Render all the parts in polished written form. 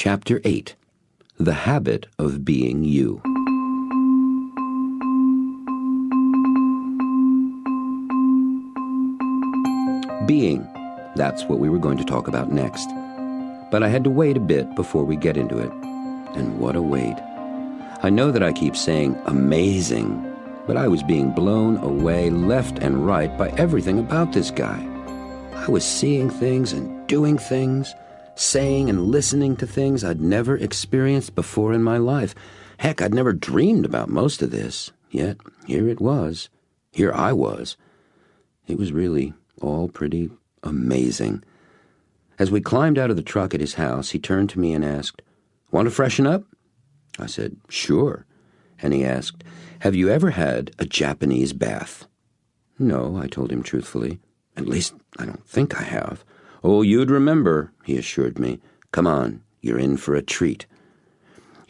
Chapter 8. The Habit of Being You. Being. That's what we were going to talk about next. But I had to wait a bit before we get into it. And what a wait. I know that I keep saying amazing, but I was being blown away left and right by everything about this guy. I was seeing things and doing things, saying and listening to things I'd never experienced before in my life. Heck, I'd never dreamed about most of this. Yet, here it was. Here I was. It was really all pretty amazing. As we climbed out of the truck at his house, he turned to me and asked, "Want to freshen up?" I said, "Sure." And he asked, "Have you ever had a Japanese bath?" "No," I told him truthfully. "At least, I don't think I have." "Oh, you'd remember," he assured me. "Come on, you're in for a treat."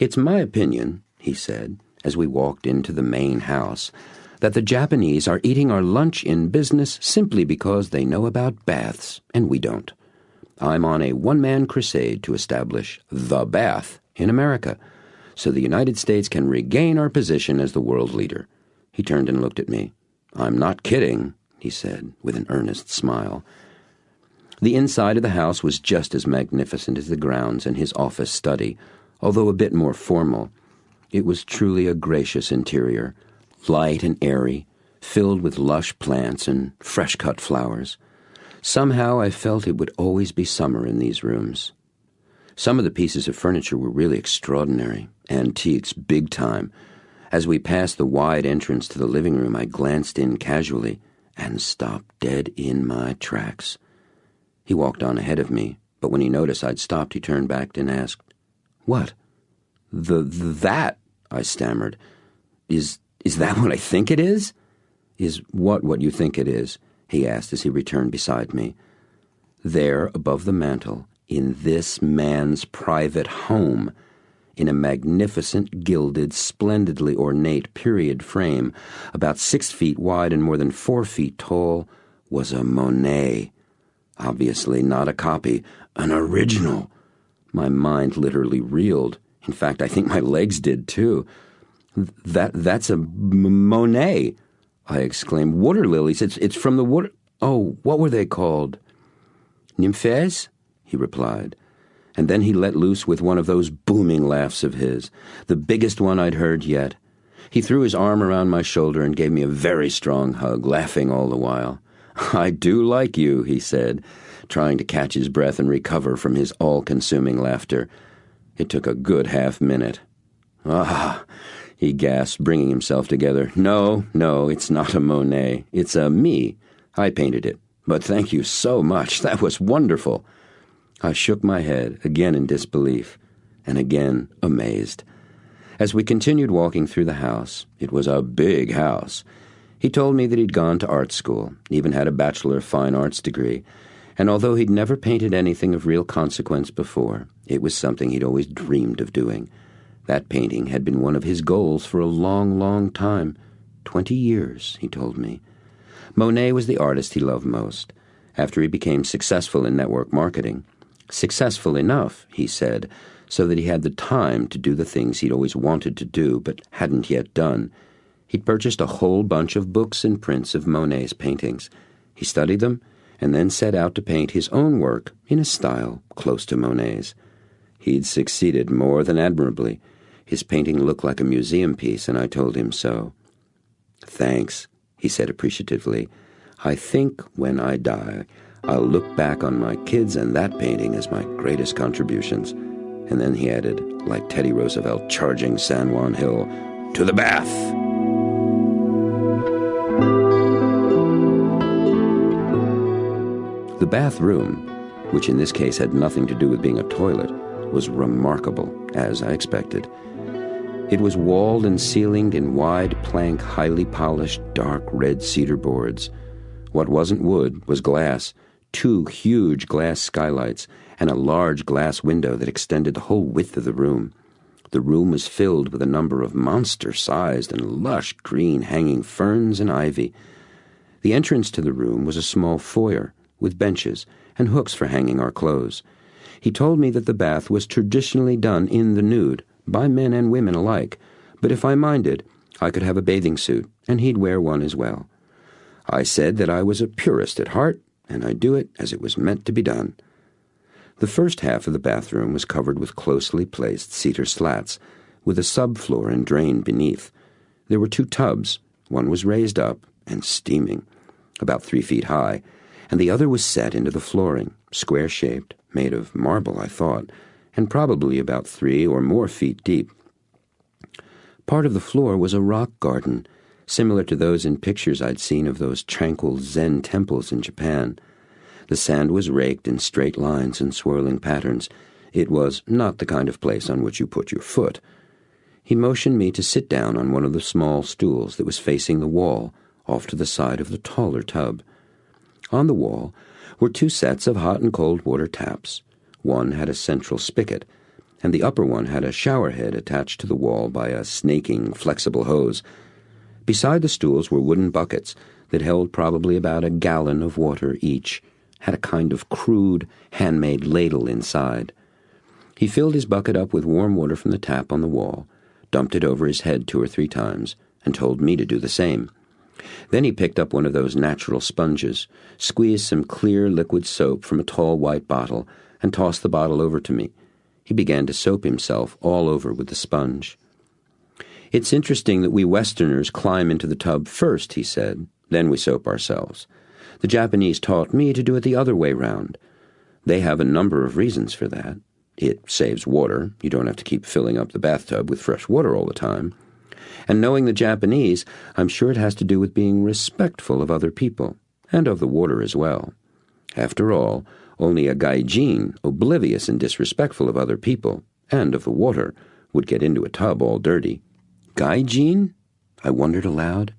"It's my opinion," he said, as we walked into the main house, "that the Japanese are eating our lunch in business simply because they know about baths, and we don't. I'm on a one-man crusade to establish the bath in America, so the United States can regain our position as the world leader." He turned and looked at me. "I'm not kidding," he said, with an earnest smile. The inside of the house was just as magnificent as the grounds and his office study, although a bit more formal. It was truly a gracious interior, light and airy, filled with lush plants and fresh-cut flowers. Somehow I felt it would always be summer in these rooms. Some of the pieces of furniture were really extraordinary, antiques big time. As we passed the wide entrance to the living room, I glanced in casually and stopped dead in my tracks. He walked on ahead of me, but when he noticed I'd stopped, he turned back and asked, "What?" That, I stammered. Is that what I think it is?" "Is what you think it is?" he asked as he returned beside me. There, above the mantel, in this man's private home, in a magnificent, gilded, splendidly ornate period frame, about 6 feet wide and more than 4 feet tall, was a Monet. Obviously not a copy, an original. My mind literally reeled. In fact, I think my legs did too. That's a Monet," I exclaimed. "Water lilies. It's from the water... Oh, what were they called?" "Nymphes," he replied. And then he let loose with one of those booming laughs of his, the biggest one I'd heard yet. He threw his arm around my shoulder and gave me a very strong hug, laughing all the while. "I do like you," he said, trying to catch his breath and recover from his all-consuming laughter. It took a good half-minute. "Ah," he gasped, bringing himself together. No, it's not a Monet. It's a me. I painted it. But thank you so much. That was wonderful." I shook my head, again in disbelief, and again amazed. As we continued walking through the house, it was a big house. He told me that he'd gone to art school, even had a Bachelor of Fine Arts degree, and although he'd never painted anything of real consequence before, it was something he'd always dreamed of doing. That painting had been one of his goals for a long, long time. 20 years, he told me. Monet was the artist he loved most. After he became successful in network marketing, successful enough, he said, so that he had the time to do the things he'd always wanted to do but hadn't yet done, he'd purchased a whole bunch of books and prints of Monet's paintings. He studied them and then set out to paint his own work in a style close to Monet's. He'd succeeded more than admirably. His painting looked like a museum piece, and I told him so. "Thanks," he said appreciatively. "I think when I die, I'll look back on my kids and that painting as my greatest contributions." And then he added, like Teddy Roosevelt charging San Juan Hill, "To the bath!" The bathroom, which in this case had nothing to do with being a toilet, was remarkable, as I expected. It was walled and ceilinged in wide plank, highly polished, dark red cedar boards. What wasn't wood was glass, 2 huge glass skylights, and a large glass window that extended the whole width of the room. The room was filled with a number of monster-sized and lush green hanging ferns and ivy. The entrance to the room was a small foyer with benches and hooks for hanging our clothes. He told me that the bath was traditionally done in the nude, by men and women alike, but if I minded, I could have a bathing suit, and he'd wear one as well. I said that I was a purist at heart, and I'd do it as it was meant to be done. The first half of the bathroom was covered with closely placed cedar slats, with a subfloor and drain beneath. There were 2 tubs. One was raised up and steaming, about 3 feet high, and the other was set into the flooring, square-shaped, made of marble, I thought, and probably about 3 or more feet deep. Part of the floor was a rock garden, similar to those in pictures I'd seen of those tranquil Zen temples in Japan. The sand was raked in straight lines and swirling patterns. It was not the kind of place on which you put your foot. He motioned me to sit down on one of the small stools that was facing the wall, off to the side of the taller tub. On the wall were 2 sets of hot and cold water taps. One had a central spigot, and the upper one had a shower head attached to the wall by a snaking, flexible hose. Beside the stools were wooden buckets that held probably about a gallon of water each, had a kind of crude, handmade ladle inside. He filled his bucket up with warm water from the tap on the wall, dumped it over his head 2 or 3 times, and told me to do the same. Then he picked up one of those natural sponges, squeezed some clear liquid soap from a tall white bottle, and tossed the bottle over to me. He began to soap himself all over with the sponge. "It's interesting that we Westerners climb into the tub first," he said, "then we soap ourselves. The Japanese taught me to do it the other way round. They have a number of reasons for that. It saves water. You don't have to keep filling up the bathtub with fresh water all the time. And knowing the Japanese, I'm sure it has to do with being respectful of other people, and of the water as well. After all, only a gaijin, oblivious and disrespectful of other people, and of the water, would get into a tub all dirty." "Gaijin?" I wondered aloud.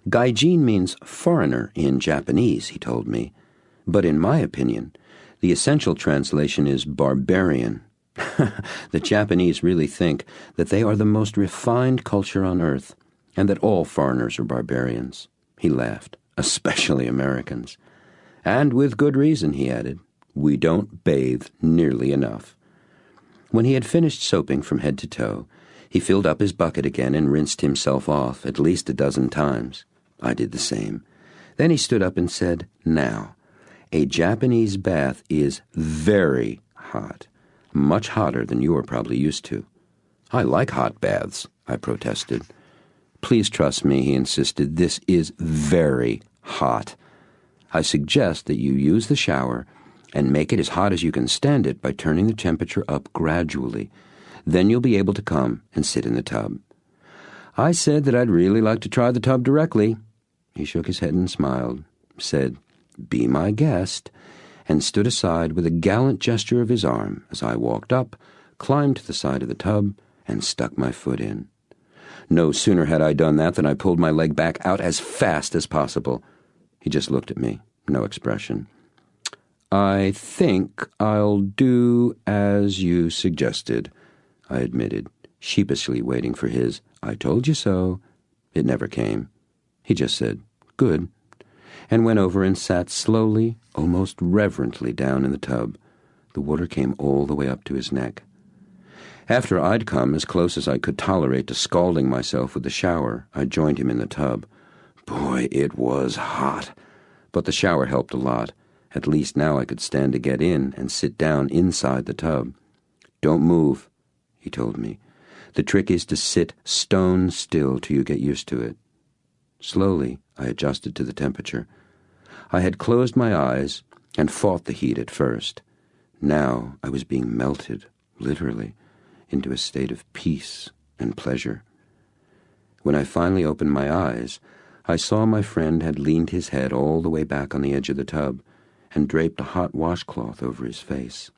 "Gaijin means foreigner in Japanese," he told me. "But in my opinion, the essential translation is barbarian. The Japanese really think that they are the most refined culture on earth, and that all foreigners are barbarians." He laughed. "Especially Americans. And with good reason," he added. "We don't bathe nearly enough." When he had finished soaping from head to toe, he filled up his bucket again and rinsed himself off at least a dozen times. I did the same. Then he stood up and said, "Now, a Japanese bath is very hot, much hotter than you are probably used to." "I like hot baths," I protested. "Please trust me," he insisted. "This is very hot. I suggest that you use the shower and make it as hot as you can stand it by turning the temperature up gradually. Then you'll be able to come and sit in the tub." I said that I'd really like to try the tub directly. He shook his head and smiled, said, "Be my guest," and stood aside with a gallant gesture of his arm as I walked up, climbed to the side of the tub, and stuck my foot in. No sooner had I done that than I pulled my leg back out as fast as possible. He just looked at me, no expression. "I think I'll do as you suggested," I admitted, sheepishly waiting for his "I told you so." It never came. He just said, "Good," and went over and sat slowly, almost reverently down in the tub. The water came all the way up to his neck. After I'd come as close as I could tolerate to scalding myself with the shower, I joined him in the tub. Boy, it was hot. But the shower helped a lot. At least now I could stand to get in and sit down inside the tub. "Don't move," he told me. "The trick is to sit stone still till you get used to it." Slowly, I adjusted to the temperature. I had closed my eyes and fought the heat at first. Now I was being melted, literally, into a state of peace and pleasure. When I finally opened my eyes, I saw my friend had leaned his head all the way back on the edge of the tub and draped a hot washcloth over his face.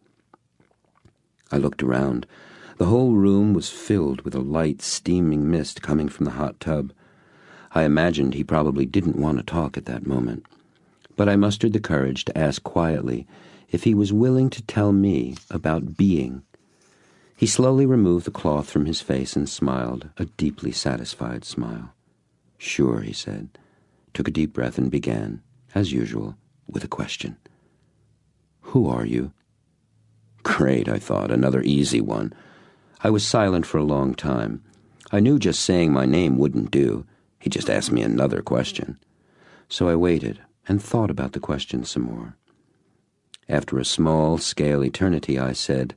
I looked around. The whole room was filled with a light, steaming mist coming from the hot tub. I imagined he probably didn't want to talk at that moment, but I mustered the courage to ask quietly if he was willing to tell me about being. He slowly removed the cloth from his face and smiled, a deeply satisfied smile. "Sure," he said, took a deep breath and began, as usual, with a question. "Who are you?" Great, I thought, another easy one. I was silent for a long time. I knew just saying my name wouldn't do. He just asked me another question. So I waited and thought about the question some more. After a small-scale eternity, I said,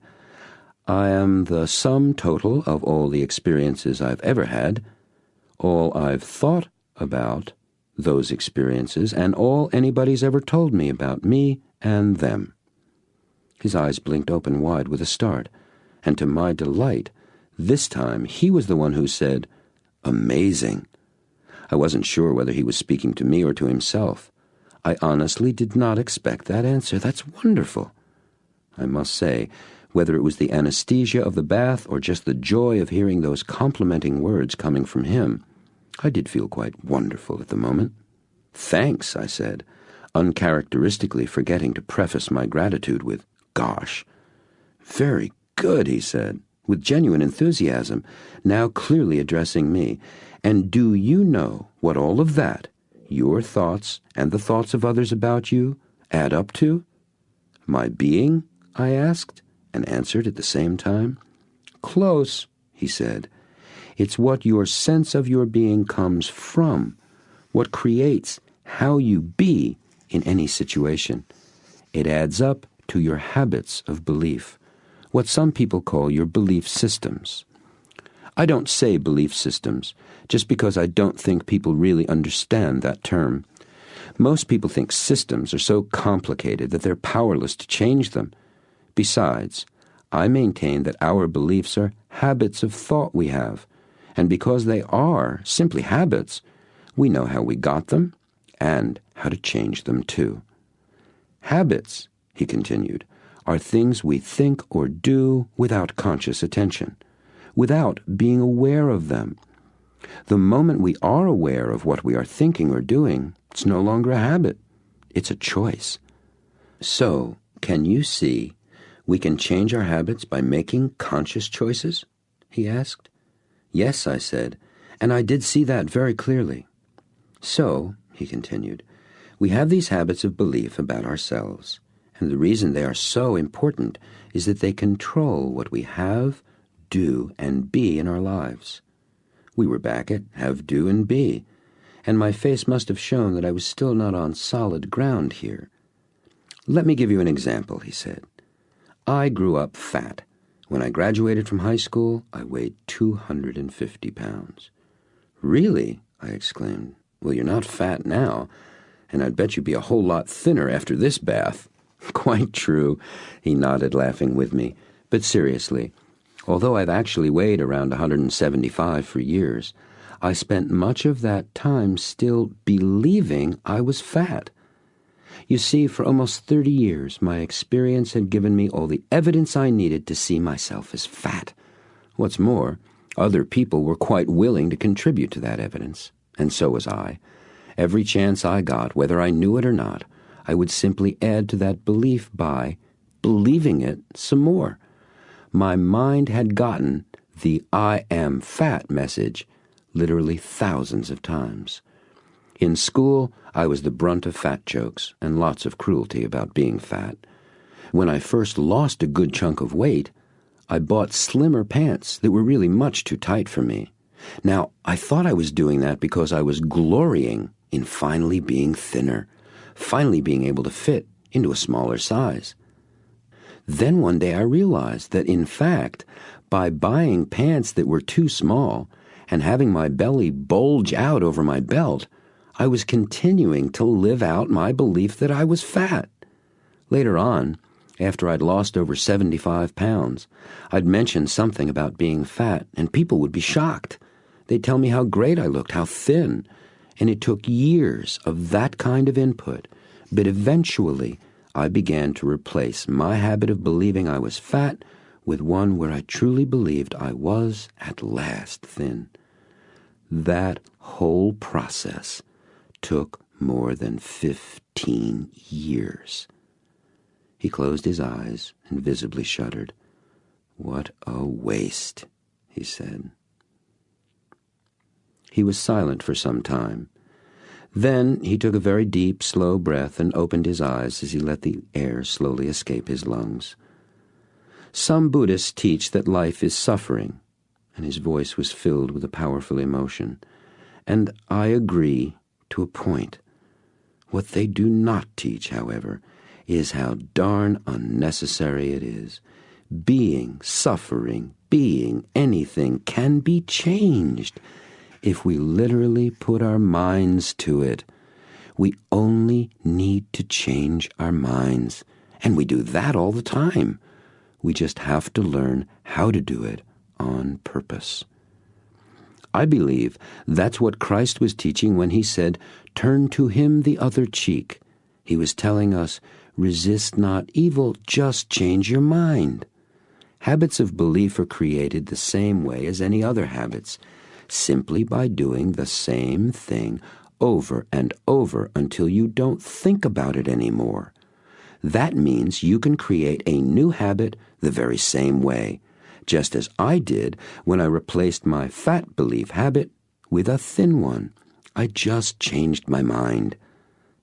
I am the sum total of all the experiences I've ever had, all I've thought about those experiences, and all anybody's ever told me about me and them. His eyes blinked open wide with a start, and to my delight, this time he was the one who said, amazing. I wasn't sure whether he was speaking to me or to himself. I honestly did not expect that answer. That's wonderful. I must say, whether it was the anesthesia of the bath or just the joy of hearing those complimenting words coming from him, I did feel quite wonderful at the moment. Thanks, I said, uncharacteristically forgetting to preface my gratitude with, gosh. Very good, he said, with genuine enthusiasm, now clearly addressing me. And do you know what all of that, your thoughts and the thoughts of others about you, add up to? My being? I asked, and answered at the same time. Close, he said. It's what your sense of your being comes from, what creates how you be in any situation. It adds up to your habits of belief, what some people call your belief systems. I don't say belief systems just because I don't think people really understand that term. Most people think systems are so complicated that they're powerless to change them. Besides, I maintain that our beliefs are habits of thought we have, and because they are simply habits, we know how we got them and how to change them too. Habits, he continued, are things we think or do without conscious attention, without being aware of them. The moment we are aware of what we are thinking or doing, it's no longer a habit. It's a choice. So, can you see we can change our habits by making conscious choices? He asked. Yes, I said, and I did see that very clearly. So, he continued, we have these habits of belief about ourselves, and the reason they are so important is that they control what we have, do, and be in our lives. We were back at have, do, and be, and my face must have shown that I was still not on solid ground here. Let me give you an example, he said. I grew up fat. When I graduated from high school, I weighed 250 pounds. Really? I exclaimed. Well, you're not fat now, and I'd bet you'd be a whole lot thinner after this bath. Quite true, he nodded, laughing with me. But seriously, although I've actually weighed around 175 for years, I spent much of that time still believing I was fat. You see, for almost 30 years, my experience had given me all the evidence I needed to see myself as fat. What's more, other people were quite willing to contribute to that evidence, and so was I. Every chance I got, whether I knew it or not, I would simply add to that belief by believing it some more. My mind had gotten the I am fat message literally thousands of times. In school, I was the brunt of fat jokes and lots of cruelty about being fat. When I first lost a good chunk of weight, I bought slimmer pants that were really much too tight for me. Now, I thought I was doing that because I was glorying in finally being thinner, finally being able to fit into a smaller size. Then one day I realized that, in fact, by buying pants that were too small and having my belly bulge out over my belt, I was continuing to live out my belief that I was fat. Later on, after I'd lost over 75 pounds, I'd mention something about being fat, and people would be shocked. They'd tell me how great I looked, how thin, and it took years of that kind of input, but eventually I began to replace my habit of believing I was fat with one where I truly believed I was at last thin. That whole process took more than 15 years. He closed his eyes and visibly shuddered. What a waste, he said. He was silent for some time. Then he took a very deep, slow breath and opened his eyes as he let the air slowly escape his lungs. Some Buddhists teach that life is suffering, and his voice was filled with a powerful emotion. And I agree to a point. What they do not teach, however, is how darn unnecessary it is. Being, suffering, being, anything can be changed if we literally put our minds to it. We only need to change our minds, and we do that all the time. We just have to learn how to do it on purpose. I believe that's what Christ was teaching when he said, "Turn to him the other cheek." He was telling us, resist not evil, just change your mind. Habits of belief are created the same way as any other habits, simply by doing the same thing over and over until you don't think about it anymore. That means you can create a new habit the very same way, just as I did when I replaced my fat belief habit with a thin one. I just changed my mind.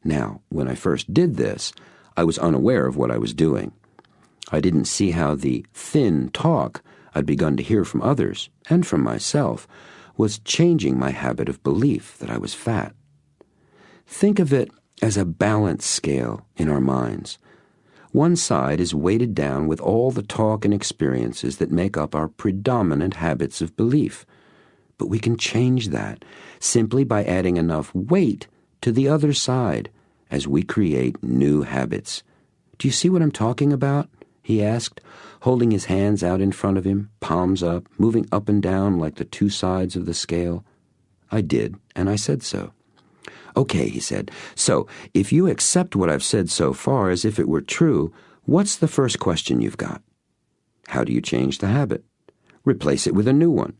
Now, when I first did this, I was unaware of what I was doing. I didn't see how the thin talk I'd begun to hear from others, and from myself, was changing my habit of belief that I was fat. Think of it as a balance scale in our minds. One side is weighted down with all the talk and experiences that make up our predominant habits of belief. But we can change that simply by adding enough weight to the other side as we create new habits. Do you see what I'm talking about? He asked, holding his hands out in front of him, palms up, moving up and down like the two sides of the scale. I did, and I said so. Okay, he said, so if you accept what I've said so far as if it were true, what's the first question you've got? How do you change the habit? Replace it with a new one.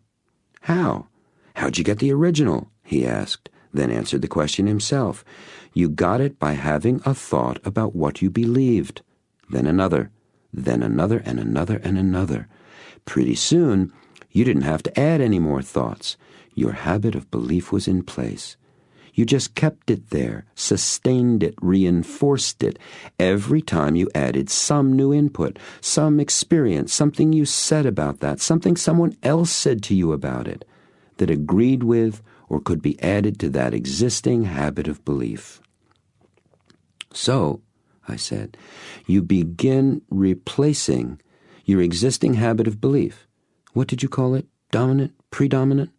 How? How'd you get the original? He asked, then answered the question himself. You got it by having a thought about what you believed, then another and another and another. Pretty soon, you didn't have to add any more thoughts. Your habit of belief was in place. You just kept it there, sustained it, reinforced it, every time you added some new input, some experience, something you said about that, something someone else said to you about it, that agreed with or could be added to that existing habit of belief. So, I said, you begin replacing your existing habit of belief. What did you call it? Dominant? Predominant?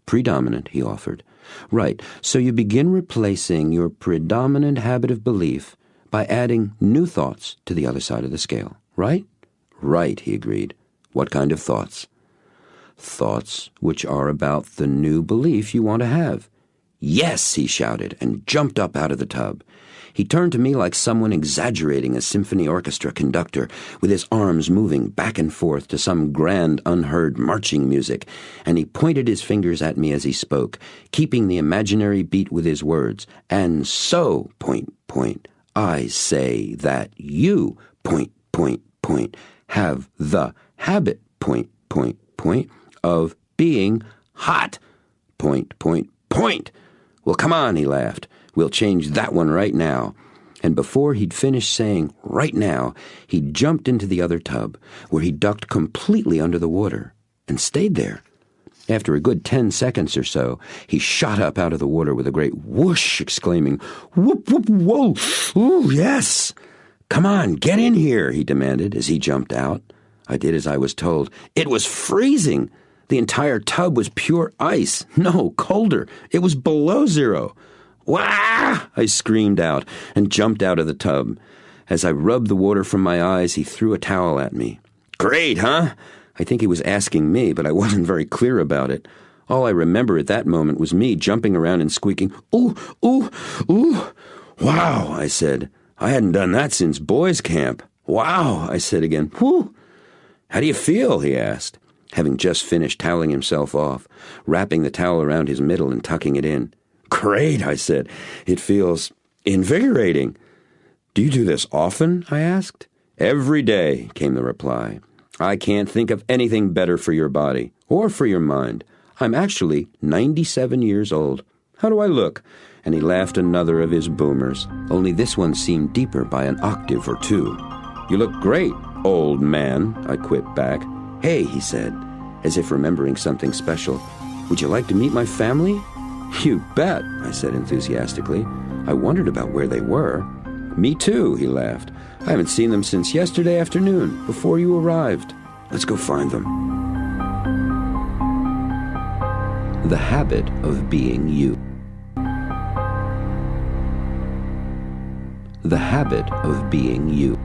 Predominant, he offered. Right, so you begin replacing your predominant habit of belief by adding new thoughts to the other side of the scale, right? Right, he agreed. What kind of thoughts? Thoughts which are about the new belief you want to have. Yes, he shouted, and jumped up out of the tub. He turned to me like someone exaggerating a symphony orchestra conductor, with his arms moving back and forth to some grand, unheard marching music, and he pointed his fingers at me as he spoke, keeping the imaginary beat with his words. And so, point, point, I say that you, point, point, point, have the habit, point, point, point, of being hot, point, point, point. Well, come on, he laughed. We'll change that one right now. And before he'd finished saying right now, he jumped into the other tub, where he ducked completely under the water and stayed there. After a good 10 seconds or so, he shot up out of the water with a great whoosh, exclaiming, "Whoop, whoop, whoa, ooh, yes! Come on, get in here," he demanded as he jumped out. I did as I was told. It was freezing. The entire tub was pure ice. No, colder. It was below zero. "Wah!" I screamed out and jumped out of the tub. As I rubbed the water from my eyes, he threw a towel at me. "Great, huh?" I think he was asking me, but I wasn't very clear about it. All I remember at that moment was me jumping around and squeaking, "Ooh, ooh, ooh." "Wow," I said. I hadn't done that since boys' camp. "Wow," I said again. "Whew." "How do you feel?" he asked, having just finished toweling himself off, wrapping the towel around his middle and tucking it in. "Great," I said. "It feels invigorating." "Do you do this often?" I asked. "Every day," came the reply. "I can't think of anything better for your body, or for your mind. I'm actually 97 years old. How do I look?" And he laughed another of his boomers, only this one seemed deeper by an octave or two. "You look great, old man, I quipped back. Hey, he said, as if remembering something special. Would you like to meet my family? You bet, I said enthusiastically. I wondered about where they were. Me too, he laughed. I haven't seen them since yesterday afternoon, before you arrived. Let's go find them. The habit of being you. The habit of being you.